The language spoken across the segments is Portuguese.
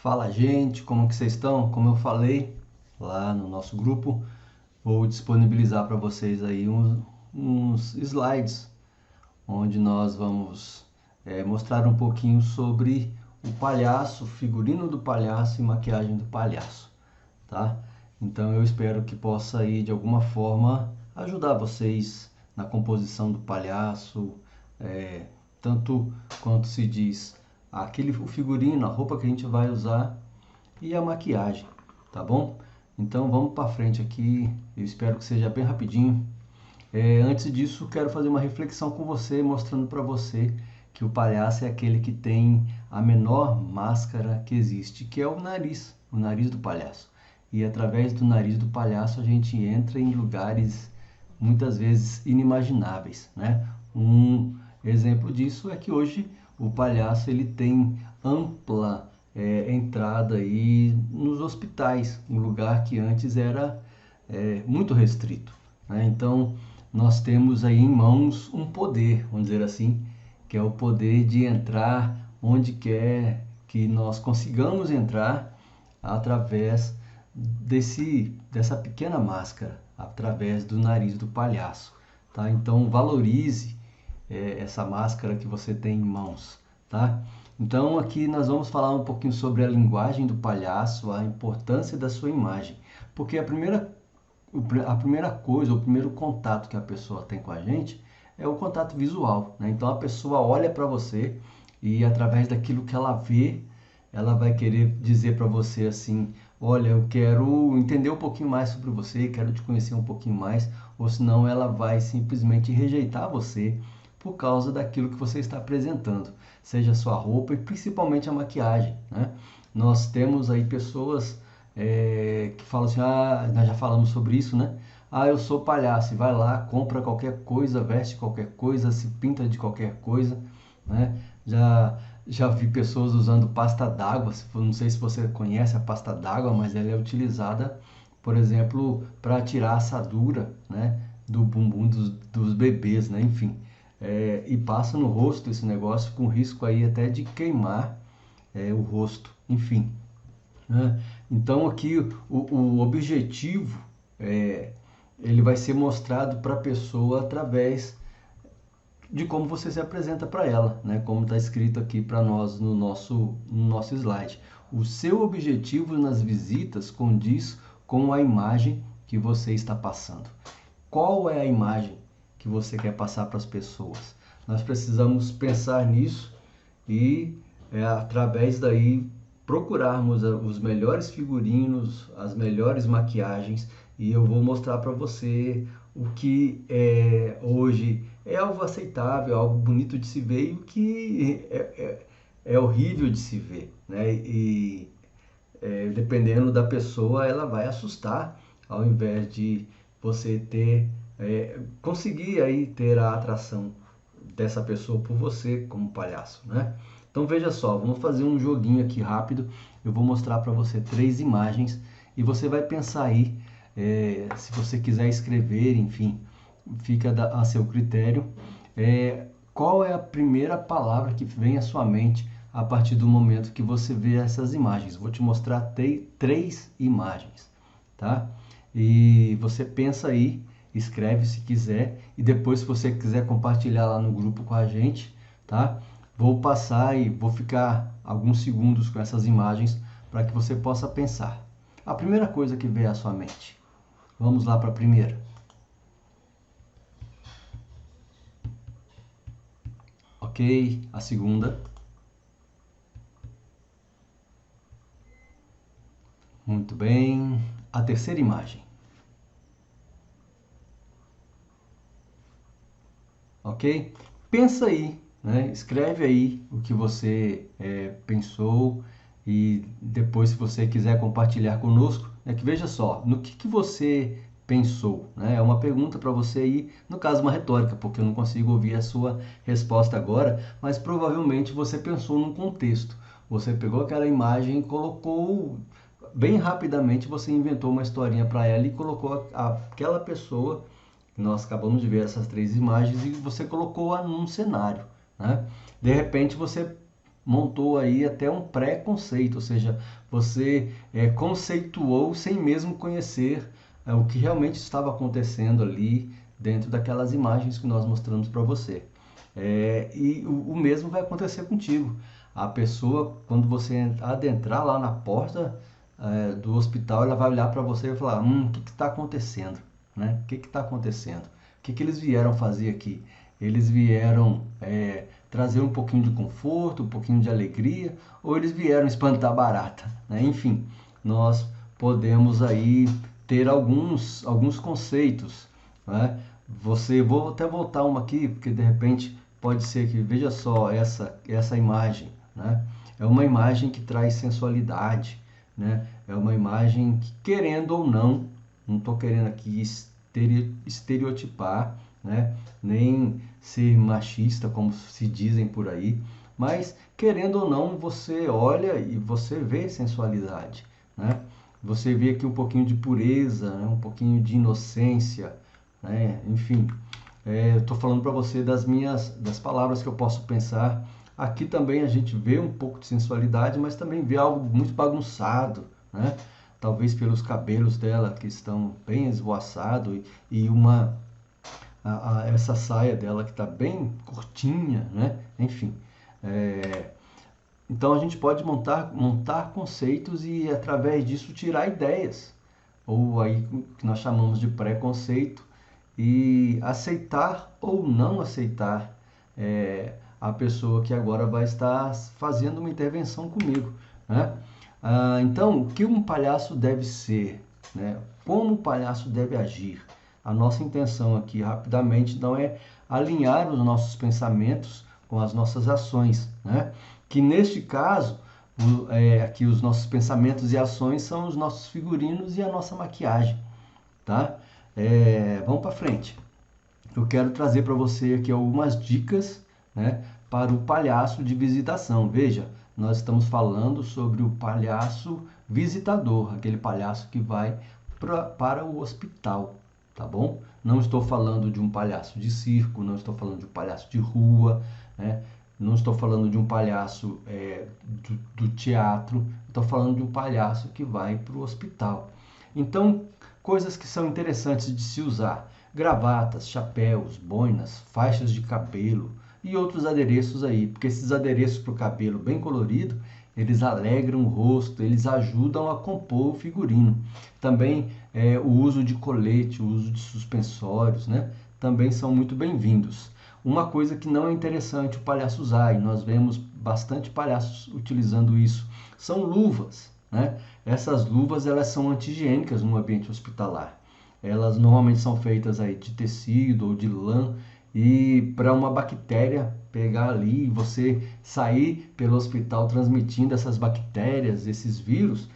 Fala, gente, como que vocês estão? Como eu falei lá no nosso grupo, vou disponibilizar para vocês aí uns slides onde nós vamos mostrar um pouquinho sobre o palhaço, figurino do palhaço e maquiagem do palhaço, tá? Então eu espero que possa aí de alguma forma ajudar vocês na composição do palhaço, tanto quanto se diz o figurino, a roupa que a gente vai usar e a maquiagem, tá bom? Então vamos para frente aqui, eu espero que seja bem rapidinho. Antes disso, quero fazer uma reflexão com você, mostrando para você que o palhaço é aquele que tem a menor máscara que existe, que é o nariz do palhaço. E através do nariz do palhaço a gente entra em lugares muitas vezes inimagináveis, né? Um exemplo disso é que hoje o palhaço ele tem ampla entrada aí nos hospitais, um lugar que antes era muito restrito, né? Então nós temos aí em mãos um poder, vamos dizer assim, que é o poder de entrar onde quer que nós consigamos entrar através dessa pequena máscara, através do nariz do palhaço, tá? Então valorize essa máscara que você tem em mãos, tá? Então aqui nós vamos falar um pouquinho sobre a linguagem do palhaço, a importância da sua imagem, porque a primeira coisa, o primeiro contato que a pessoa tem com a gente é o contato visual, né? Então a pessoa olha para você e através daquilo que ela vê, ela vai querer dizer para você assim: olha, eu quero entender um pouquinho mais sobre você, quero te conhecer um pouquinho mais, ou senão ela vai simplesmente rejeitar você por causa daquilo que você está apresentando, seja a sua roupa e principalmente a maquiagem, né? Nós temos aí pessoas que falam assim: nós já falamos sobre isso, né? Eu sou palhaço, e vai lá, compra qualquer coisa, veste qualquer coisa, se pinta de qualquer coisa, né? Já vi pessoas usando pasta d'água, não sei se você conhece a pasta d'água, mas ela é utilizada, por exemplo, para tirar a assadura, né, do bumbum dos bebês, né? Enfim, e passa no rosto esse negócio com risco aí até de queimar o rosto, enfim, né? Então aqui o objetivo ele vai ser mostrado para a pessoa através de como você se apresenta para ela, né? Como está escrito aqui para nós no nosso slide. O seu objetivo nas visitas condiz com a imagem que você está passando. Qual é a imagem que você quer passar para as pessoas? Nós precisamos pensar nisso e através daí procurarmos os melhores figurinos, as melhores maquiagens, e eu vou mostrar para você o que hoje é algo aceitável, algo bonito de se ver e o que é horrível de se ver, né? E dependendo da pessoa, ela vai assustar ao invés de você conseguir aí ter a atração dessa pessoa por você como palhaço, né? Então veja só, vamos fazer um joguinho aqui rápido. Eu vou mostrar para você 3 imagens e você vai pensar aí, se você quiser escrever, enfim, fica a seu critério. Qual é a primeira palavra que vem à sua mente a partir do momento que você vê essas imagens? Vou te mostrar 3 imagens, tá? E você pensa aí, escreve se quiser, e depois se você quiser compartilhar lá no grupo com a gente, tá? Vou passar e vou ficar alguns segundos com essas imagens para que você possa pensar. A primeira coisa que vem à sua mente. Vamos lá para a primeira. Ok, a segunda. Muito bem. A terceira imagem. Ok? Pensa aí, né? Escreve aí o que você pensou e depois, se você quiser compartilhar conosco, que veja só, no que você pensou, né? É uma pergunta para você aí, no caso uma retórica, porque eu não consigo ouvir a sua resposta agora, mas provavelmente você pensou num contexto. Você pegou aquela imagem e colocou bem rapidamente, você inventou uma historinha para ela e colocou aquela pessoa. Nós acabamos de ver essas 3 imagens e você colocou-a num cenário, né? De repente você montou aí até um pré-conceito, ou seja, você conceituou sem mesmo conhecer o que realmente estava acontecendo ali dentro daquelas imagens que nós mostramos para você. E o mesmo vai acontecer contigo. A pessoa, quando você adentrar lá na porta do hospital, ela vai olhar para você e vai falar: o que está acontecendo? Né? O que está acontecendo? O que eles vieram fazer aqui? Eles vieram trazer um pouquinho de conforto, um pouquinho de alegria, ou eles vieram espantar barata? Né? Enfim, nós podemos aí ter alguns conceitos. Né? Vou até voltar uma aqui, porque de repente pode ser que, veja só, essa imagem, né? É uma imagem que traz sensualidade, né? É uma imagem que, querendo ou não estou querendo aqui estereotipar, né? Nem ser machista, como se dizem por aí, mas querendo ou não, você olha e você vê sensualidade, né? Você vê aqui um pouquinho de pureza, né? Um pouquinho de inocência, né? Enfim, eu estou falando para você das palavras que eu posso pensar. Aqui também a gente vê um pouco de sensualidade, mas também vê algo muito bagunçado, né? Talvez pelos cabelos dela que estão bem esvoaçados e essa saia dela que está bem curtinha, né? Enfim, então a gente pode montar conceitos e através disso tirar ideias, ou aí que nós chamamos de preconceito, e aceitar ou não aceitar a pessoa que agora vai estar fazendo uma intervenção comigo, né? Então, o que um palhaço deve ser, né? Como o palhaço deve agir? A nossa intenção aqui, rapidamente, não é alinhar os nossos pensamentos com as nossas ações, né? Que neste caso, aqui os nossos pensamentos e ações são os nossos figurinos e a nossa maquiagem, tá? Vamos para frente. Eu quero trazer para você aqui algumas dicas, né, para o palhaço de visitação. Veja, nós estamos falando sobre o palhaço visitador, aquele palhaço que vai para o hospital, tá bom? Não estou falando de um palhaço de circo, não estou falando de um palhaço de rua, né? Não estou falando de um palhaço do teatro, estou falando de um palhaço que vai para o hospital. Então, coisas que são interessantes de se usar: gravatas, chapéus, boinas, faixas de cabelo e outros adereços aí, porque esses adereços para o cabelo bem colorido, eles alegram o rosto, eles ajudam a compor o figurino. Também o uso de colete, o uso de suspensórios, né? Também são muito bem-vindos. Uma coisa que não é interessante o palhaço usar, e nós vemos bastante palhaços utilizando isso, são luvas, né? Essas luvas, elas são anti-higiênicas no ambiente hospitalar. Elas normalmente são feitas aí de tecido ou de lã, e para uma bactéria pegar ali e você sair pelo hospital transmitindo essas bactérias, esses vírus,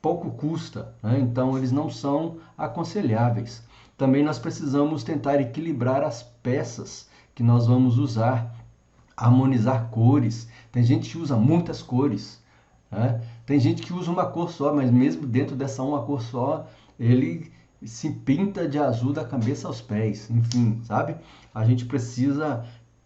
pouco custa, né? Então eles não são aconselháveis. Também nós precisamos tentar equilibrar as peças que nós vamos usar, harmonizar cores. Tem gente que usa muitas cores, né? Tem gente que usa uma cor só, mas mesmo dentro dessa uma cor só, ele se pinta de azul da cabeça aos pés. Enfim, sabe? A gente precisa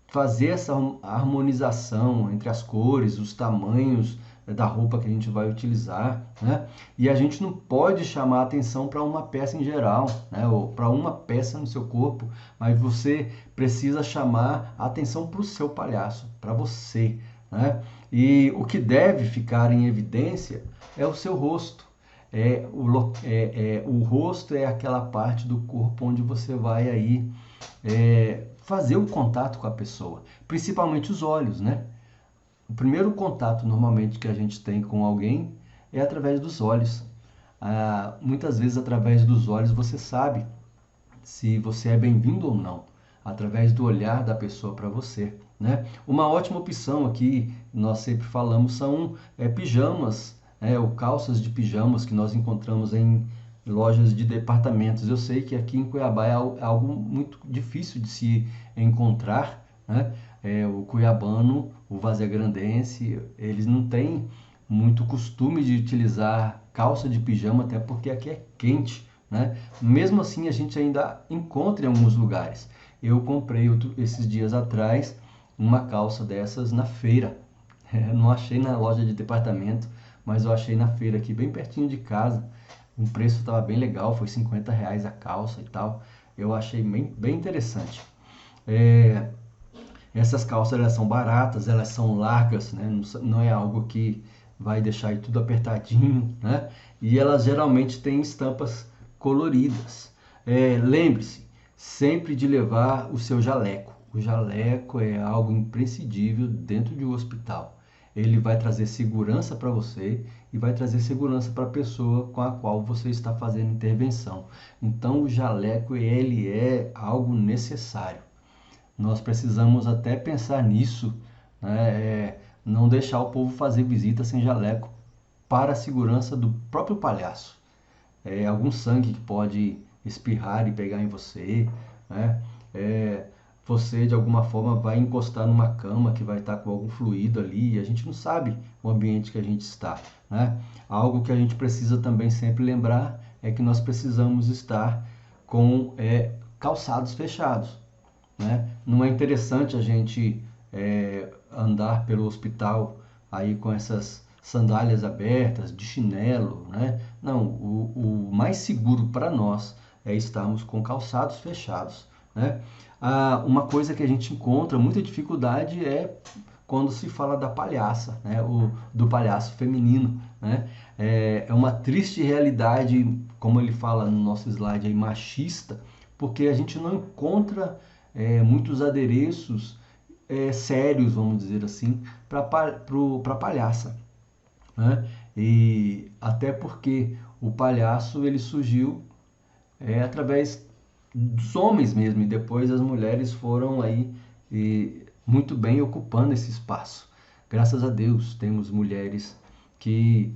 fazer essa harmonização entre as cores, os tamanhos da roupa que a gente vai utilizar, né? E a gente não pode chamar a atenção para uma peça em geral, né? Ou para uma peça no seu corpo, mas você precisa chamar a atenção para o seu palhaço, para você, né? E o que deve ficar em evidência é o seu rosto. O rosto é aquela parte do corpo onde você vai aí fazer o contato com a pessoa, principalmente os olhos, né? O primeiro contato normalmente que a gente tem com alguém é através dos olhos. Muitas vezes através dos olhos você sabe se você é bem-vindo ou não, através do olhar da pessoa para você, né? Uma ótima opção aqui, nós sempre falamos, são pijamas, ou calças de pijamas que nós encontramos em lojas de departamentos. Eu sei que aqui em Cuiabá é algo muito difícil de se encontrar, né? O cuiabano, o vazia-grandense, eles não têm muito costume de utilizar calça de pijama, até porque aqui é quente, né? Mesmo assim, a gente ainda encontra em alguns lugares. Eu comprei esses dias atrás uma calça dessas na feira. Não achei na loja de departamento, mas eu achei na feira aqui, bem pertinho de casa. O preço estava bem legal, foi R$ 50 a calça e tal. Eu achei bem interessante. É, essas calças elas são baratas, elas são largas, né? Não é algo que vai deixar aí tudo apertadinho, né? E elas geralmente têm estampas coloridas. Lembre-se sempre de levar o seu jaleco. O jaleco é algo imprescindível dentro de um hospital. Ele vai trazer segurança para você e vai trazer segurança para a pessoa com a qual você está fazendo intervenção. Então, o jaleco ele é algo necessário. Nós precisamos até pensar nisso, né? Não deixar o povo fazer visita sem jaleco para a segurança do próprio palhaço. Algum sangue que pode espirrar e pegar em você, né? Você de alguma forma vai encostar numa cama que vai estar com algum fluido ali e a gente não sabe o ambiente que a gente está, né? Algo que a gente precisa também sempre lembrar é que nós precisamos estar com calçados fechados, né? Não é interessante a gente andar pelo hospital aí com essas sandálias abertas, de chinelo, né? Não, o mais seguro para nós é estarmos com calçados fechados, né? Uma coisa que a gente encontra muita dificuldade é quando se fala da palhaça, né? Do palhaço feminino, né? É uma triste realidade, como ele fala no nosso slide aí, machista, porque a gente não encontra muitos adereços sérios, vamos dizer assim, para palhaça, né? E até porque o palhaço ele surgiu através dos homens mesmo, e depois as mulheres foram aí muito bem ocupando esse espaço. Graças a Deus temos mulheres que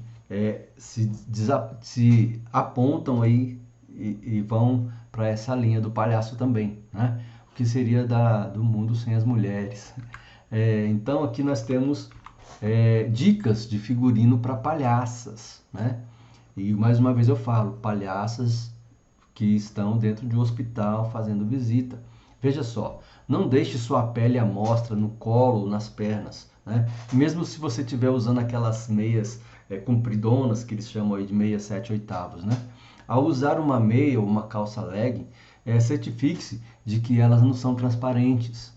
se apontam aí e vão para essa linha do palhaço também, né? O que seria do mundo sem as mulheres? Então aqui nós temos dicas de figurino para palhaças, né? E mais uma vez eu falo, palhaças que estão dentro de um hospital fazendo visita. Veja só, não deixe sua pele à mostra no colo, nas pernas, né? Mesmo se você estiver usando aquelas meias compridonas, que eles chamam aí de meia 7/8, né? Ao usar uma meia ou uma calça legging, certifique-se de que elas não são transparentes.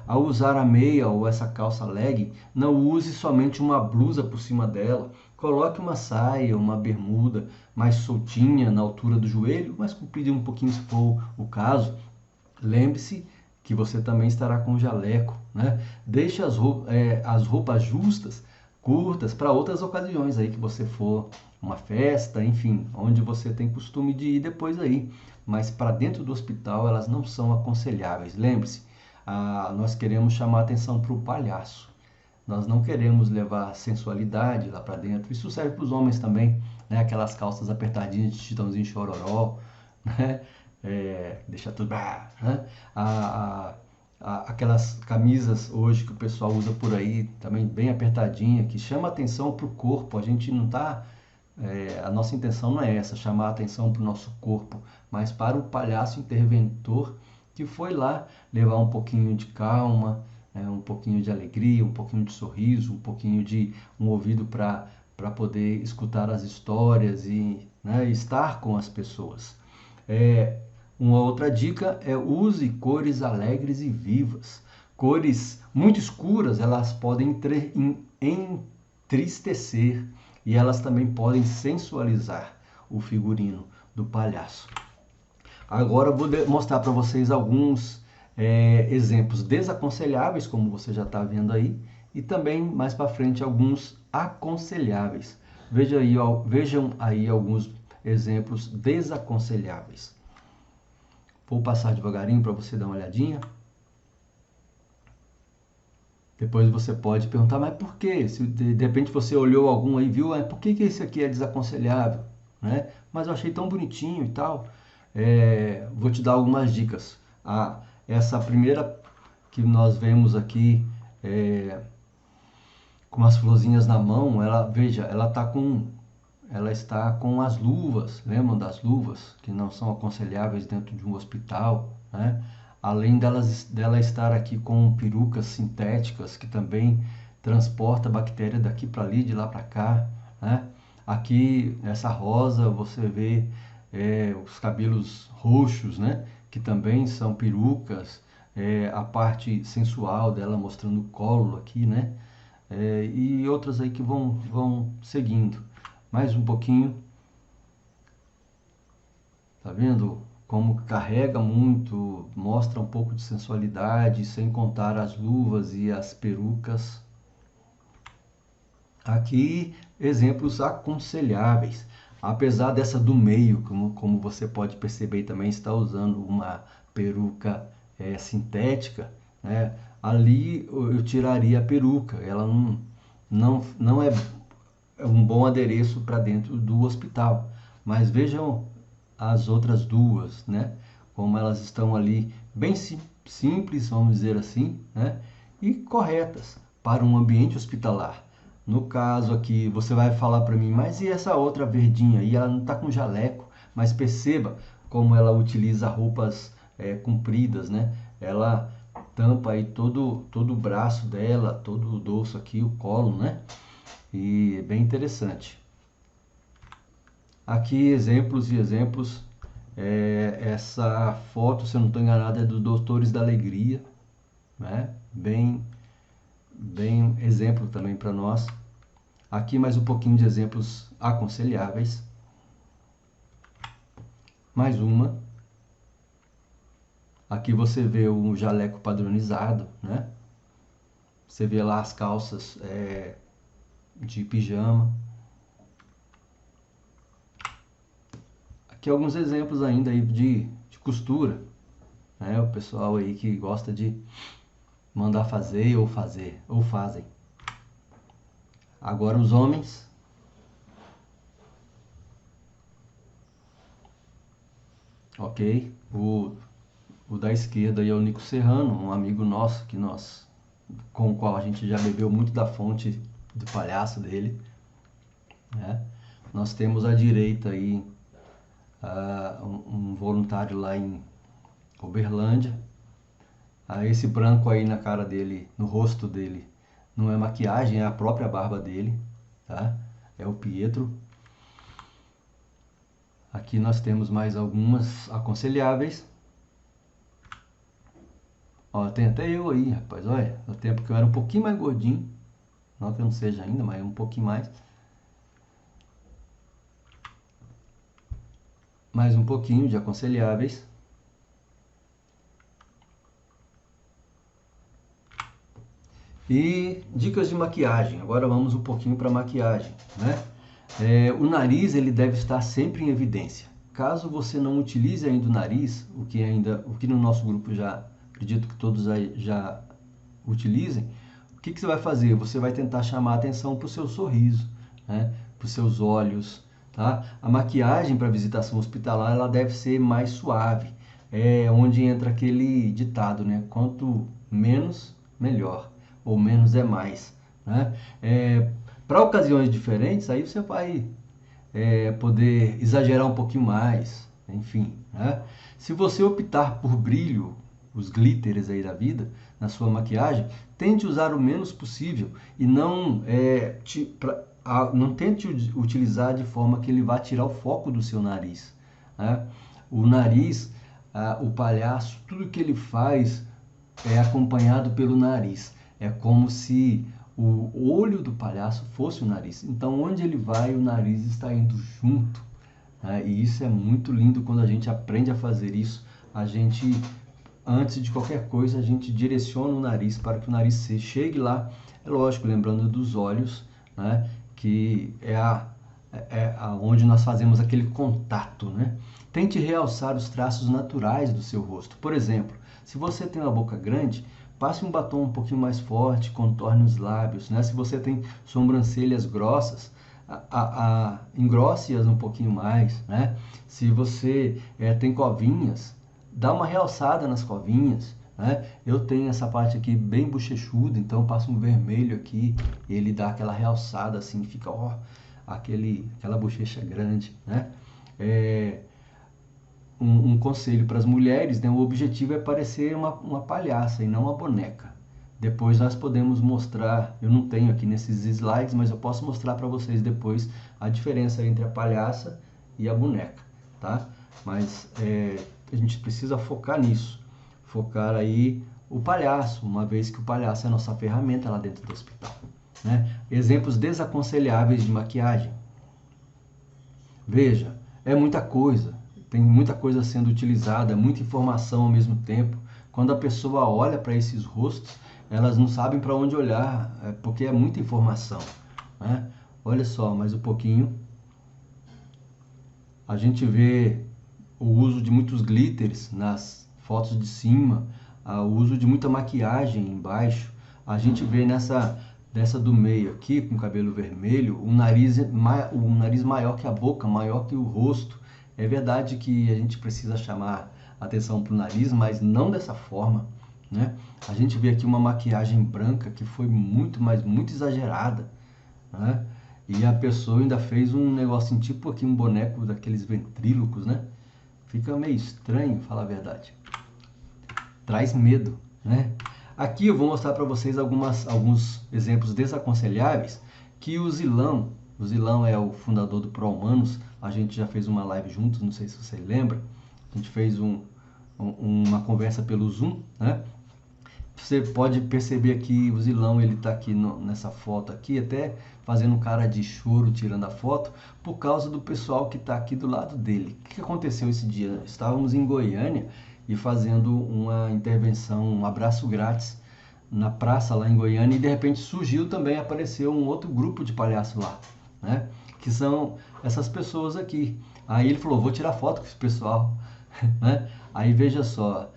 Ao usar a meia ou essa calça legging, não use somente uma blusa por cima dela. Coloque uma saia, uma bermuda mais soltinha na altura do joelho, mais comprida um pouquinho se for o caso. Lembre-se que você também estará com jaleco, né? Deixe as roupas justas, curtas, para outras ocasiões aí que você for, uma festa, enfim, onde você tem costume de ir depois aí. Mas para dentro do hospital elas não são aconselháveis. Lembre-se, nós queremos chamar a atenção para o palhaço. Nós não queremos levar sensualidade lá para dentro. Isso serve para os homens também, né? Aquelas calças apertadinhas de Chitãozinho Chororó, né? Deixa tudo, né? Aquelas camisas hoje que o pessoal usa por aí, também bem apertadinha, que chama atenção para o corpo. A gente não está... a nossa intenção não é essa, chamar a atenção para o nosso corpo, mas para o palhaço interventor que foi lá levar um pouquinho de calma, um pouquinho de alegria, um pouquinho de sorriso, um pouquinho de um ouvido para poder escutar as histórias e, né, estar com as pessoas. Uma outra dica é use cores alegres e vivas. Cores muito escuras, elas podem entristecer e elas também podem sensualizar o figurino do palhaço. Agora eu vou mostrar para vocês alguns exemplos desaconselháveis, como você já está vendo aí, e também mais para frente alguns aconselháveis. Vejam aí alguns exemplos desaconselháveis. Vou passar devagarinho para você dar uma olhadinha. Depois você pode perguntar, mas por quê? Se de repente você olhou algum aí e viu, por que esse aqui é desaconselhável, né? Mas eu achei tão bonitinho e tal. Vou te dar algumas dicas. Essa primeira que nós vemos aqui, com as florzinhas na mão, ela está com as luvas. Lembram das luvas que não são aconselháveis dentro de um hospital, né? Além dela estar aqui com perucas sintéticas que também transporta a bactéria daqui para ali, de lá para cá, né? Aqui, essa rosa, você vê os cabelos roxos, né? Que também são perucas, a parte sensual dela mostrando o colo aqui, né? E outras aí que vão seguindo. Mais um pouquinho. Tá vendo como carrega muito, mostra um pouco de sensualidade, sem contar as luvas e as perucas. Aqui, exemplos aconselháveis. Apesar dessa do meio, como você pode perceber, também está usando uma peruca sintética, né? Ali eu tiraria a peruca. Ela não é um bom adereço para dentro do hospital. Mas vejam as outras duas, né? Como elas estão ali bem simples, vamos dizer assim, né? E corretas para um ambiente hospitalar. No caso aqui, você vai falar para mim, mas e essa outra verdinha aí? Ela não está com jaleco, mas perceba como ela utiliza roupas compridas, né? Ela tampa aí todo o braço dela, todo o dorso aqui, o colo, né? E é bem interessante. Aqui exemplos e exemplos. Essa foto, se eu não estou enganado, é dos Doutores da Alegria, né? Bem exemplo também para nós. Aqui mais um pouquinho de exemplos aconselháveis. Mais uma. Aqui você vê um jaleco padronizado, né? Você vê lá as calças de pijama. Aqui alguns exemplos ainda aí de costura, né? O pessoal aí que gosta de mandar fazer ou fazem. Agora os homens. Ok? O da esquerda aí é o Nico Serrano, um amigo nosso com o qual a gente já bebeu muito da fonte do palhaço dele, né? Nós temos à direita aí um voluntário lá em Uberlândia. Esse branco aí na cara dele, no rosto dele, não é maquiagem, é a própria barba dele, tá? É o Pietro. Aqui nós temos mais algumas aconselháveis. Ó, tem até eu aí, rapaz, olha, no tempo que eu era um pouquinho mais gordinho, não que eu não seja ainda, mas um pouquinho mais. Mais um pouquinho de aconselháveis. E dicas de maquiagem. Agora vamos um pouquinho para maquiagem, né? O nariz ele deve estar sempre em evidência. Caso você não utilize ainda o nariz, o que no nosso grupo já acredito que todos já utilizem, o que você vai fazer? Você vai tentar chamar a atenção para o seu sorriso, né? Para os seus olhos, tá? A maquiagem para visitação hospitalar ela deve ser mais suave, onde entra aquele ditado, né? Quanto menos, melhor, ou menos é mais, né? Para ocasiões diferentes, aí você vai poder exagerar um pouquinho mais, enfim, né? Se você optar por brilho, os glitters aí da vida, na sua maquiagem, tente usar o menos possível e não tente utilizar de forma que ele vá tirar o foco do seu nariz, né? O nariz, o palhaço, tudo que ele faz é acompanhado pelo nariz. É como se o olho do palhaço fosse o nariz. Então, onde ele vai, o nariz está indo junto, né? E isso é muito lindo quando a gente aprende a fazer isso. A gente, antes de qualquer coisa, a gente direciona o nariz para que o nariz chegue lá. É lógico, lembrando dos olhos, né? Que é onde nós fazemos aquele contato, né? Tente realçar os traços naturais do seu rosto. Por exemplo, se você tem uma boca grande, passe um batom um pouquinho mais forte, contorne os lábios, né? Se você tem sobrancelhas grossas, engrosse-as um pouquinho mais, né? Se você tem covinhas, dá uma realçada nas covinhas, né? Eu tenho essa parte aqui bem bochechuda, então eu passo um vermelho aqui, e ele dá aquela realçada assim, fica aquela bochecha grande, né? Um conselho para as mulheres, né? O objetivo é parecer uma palhaça e não uma boneca. Depois nós podemos mostrar, eu não tenho aqui nesses slides, mas eu posso mostrar para vocês depois a diferença entre a palhaça e a boneca, tá? Mas a gente precisa focar nisso, focar aí o palhaço, uma vez que o palhaço é a nossa ferramenta lá dentro do hospital, né? Exemplos desaconselháveis de maquiagem. Veja, é muita coisa, tem muita coisa sendo utilizada, muita informação ao mesmo tempo. Quando a pessoa olha para esses rostos, elas não sabem para onde olhar, porque é muita informação, né? Olha só, mais um pouquinho. A gente vê o uso de muitos glitters nas fotos de cima, o uso de muita maquiagem embaixo. A gente vê dessa do meio aqui, com o cabelo vermelho, o nariz maior que a boca, maior que o rosto. É verdade que a gente precisa chamar atenção para o nariz, mas não dessa forma, né? A gente vê aqui uma maquiagem branca que foi muito, mas muito exagerada, né? E a pessoa ainda fez um negocinho tipo aqui, um boneco daqueles ventrílocos, né? Fica meio estranho, falar a verdade. Traz medo, né? Aqui eu vou mostrar para vocês alguns exemplos desaconselháveis que o Zilão é o fundador do ProHumanos, a gente já fez uma live juntos, não sei se você lembra, a gente fez uma conversa pelo Zoom, né? Você pode perceber aqui, o Zilão, ele tá aqui nessa foto aqui, até fazendo cara de choro, tirando a foto, por causa do pessoal que está aqui do lado dele. O que aconteceu esse dia? Estávamos em Goiânia e fazendo uma intervenção, um abraço grátis na praça lá em Goiânia, e de repente apareceu um outro grupo de palhaço lá, né? Que são essas pessoas aqui. Aí ele falou, vou tirar foto com esse pessoal, né? Aí veja só,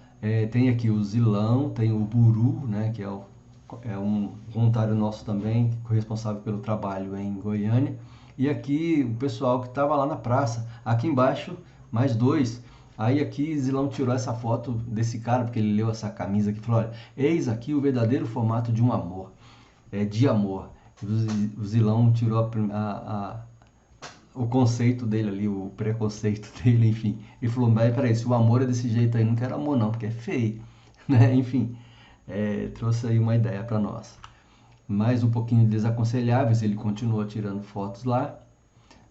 tem aqui o Zilão, tem o Buru, né, que é um voluntário nosso também, responsável pelo trabalho em Goiânia. E aqui o pessoal que estava lá na praça. Aqui embaixo, mais dois. Aí aqui Zilão tirou essa foto desse cara, porque ele leu essa camisa aqui e falou, olha, eis aqui o verdadeiro formato de um amor, de amor. O Zilão tirou o conceito dele ali, o preconceito dele, enfim. E falou, mas peraí, se o amor é desse jeito aí, não quero amor não, porque é feio, né? Enfim, trouxe aí uma ideia para nós. Mais um pouquinho desaconselháveis, ele continuou tirando fotos lá.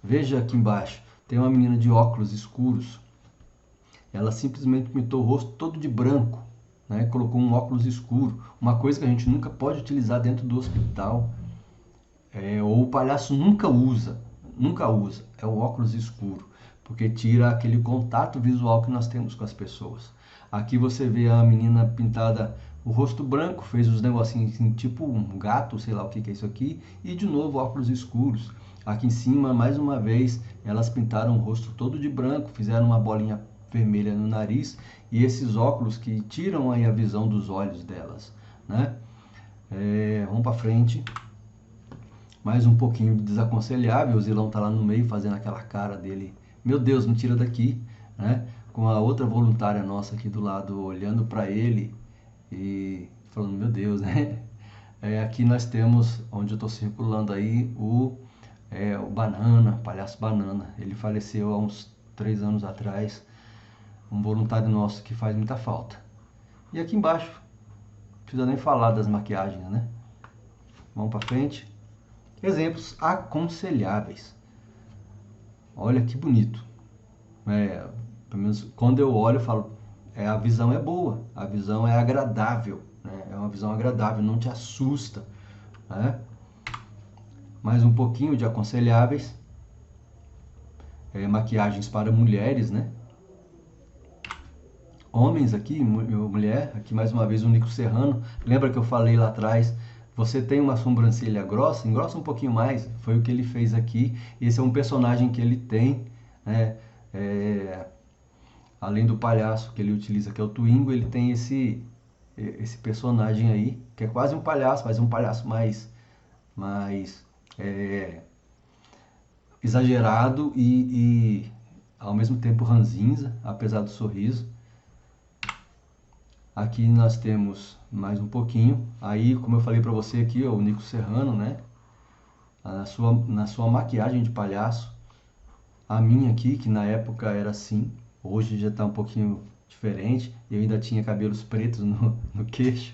Veja aqui embaixo, tem uma menina de óculos escuros. Ela simplesmente pintou o rosto todo de branco, né? Colocou um óculos escuro, uma coisa que a gente nunca pode utilizar dentro do hospital. Ou o palhaço nunca usa, é o óculos escuro, porque tira aquele contato visual que nós temos com as pessoas. Aqui você vê a menina pintada, o rosto branco, fez os negocinhos assim, tipo um gato, sei lá o que é isso aqui, e de novo óculos escuros. Aqui em cima, mais uma vez, elas pintaram o rosto todo de branco, fizeram uma bolinha vermelha no nariz, e esses óculos que tiram aí a visão dos olhos delas, né? Vamos para frente. Mais um pouquinho desaconselhável, o Zilão tá lá no meio fazendo aquela cara dele, meu Deus, me tira daqui, né? Com a outra voluntária nossa aqui do lado olhando para ele e falando, meu Deus, né? Aqui nós temos, onde eu estou circulando aí, o Banana, Palhaço Banana. Ele faleceu há uns 3 anos atrás, um voluntário nosso que faz muita falta. E aqui embaixo, não precisa nem falar das maquiagens, né? Vamos para frente. Exemplos aconselháveis. Olha que bonito. Pelo menos quando eu olho, eu falo, a visão é boa, a visão é agradável, né? É uma visão agradável, não te assusta, né? Mais um pouquinho de aconselháveis. Maquiagens para mulheres, né? Homens aqui, mulher, aqui mais uma vez o Nico Serrano. Lembra que eu falei lá atrás? Você tem uma sobrancelha grossa, engrossa um pouquinho mais, foi o que ele fez aqui. Esse é um personagem que ele tem, né? Além do palhaço que ele utiliza, que é o Twingo, ele tem esse personagem aí, que é quase um palhaço, mas um palhaço mais exagerado e ao mesmo tempo ranzinza, apesar do sorriso. Aqui nós temos mais um pouquinho. Aí, como eu falei para você aqui, ó, o Nico Serrano, né? Na sua maquiagem de palhaço. A minha aqui, que na época era assim, hoje já está um pouquinho diferente. Eu ainda tinha cabelos pretos no queixo.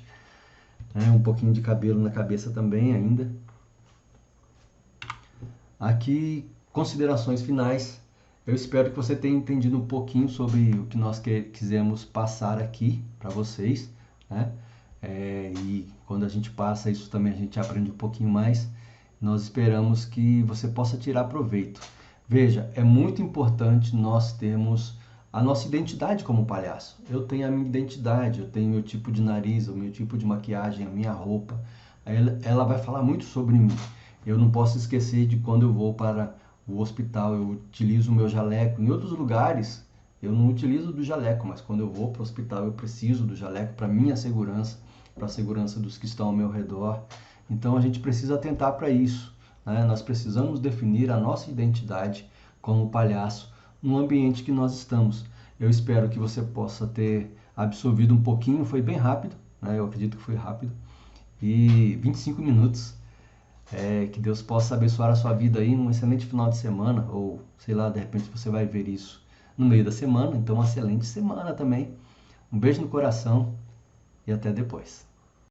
né? Um pouquinho de cabelo na cabeça também ainda. Aqui, considerações finais. Eu espero que você tenha entendido um pouquinho sobre o que nós quisemos passar aqui para vocês, né? E quando a gente passa isso também a gente aprende um pouquinho mais. Nós esperamos que você possa tirar proveito. Veja, é muito importante nós termos a nossa identidade como palhaço. Eu tenho a minha identidade, eu tenho meu tipo de nariz, o meu tipo de maquiagem, a minha roupa. Ela vai falar muito sobre mim. Eu não posso esquecer de quando eu vou para o hospital, eu utilizo o meu jaleco. Em outros lugares, eu não utilizo do jaleco, mas quando eu vou para o hospital, eu preciso do jaleco para minha segurança, para a segurança dos que estão ao meu redor. Então a gente precisa atentar para isso, né? Nós precisamos definir a nossa identidade como palhaço no ambiente que nós estamos. Eu espero que você possa ter absorvido um pouquinho, foi bem rápido, né? Eu acredito que foi rápido. E 25 minutos. Que Deus possa abençoar a sua vida aí num excelente final de semana, ou sei lá, de repente você vai ver isso no meio da semana, então uma excelente semana também. Um beijo no coração e até depois.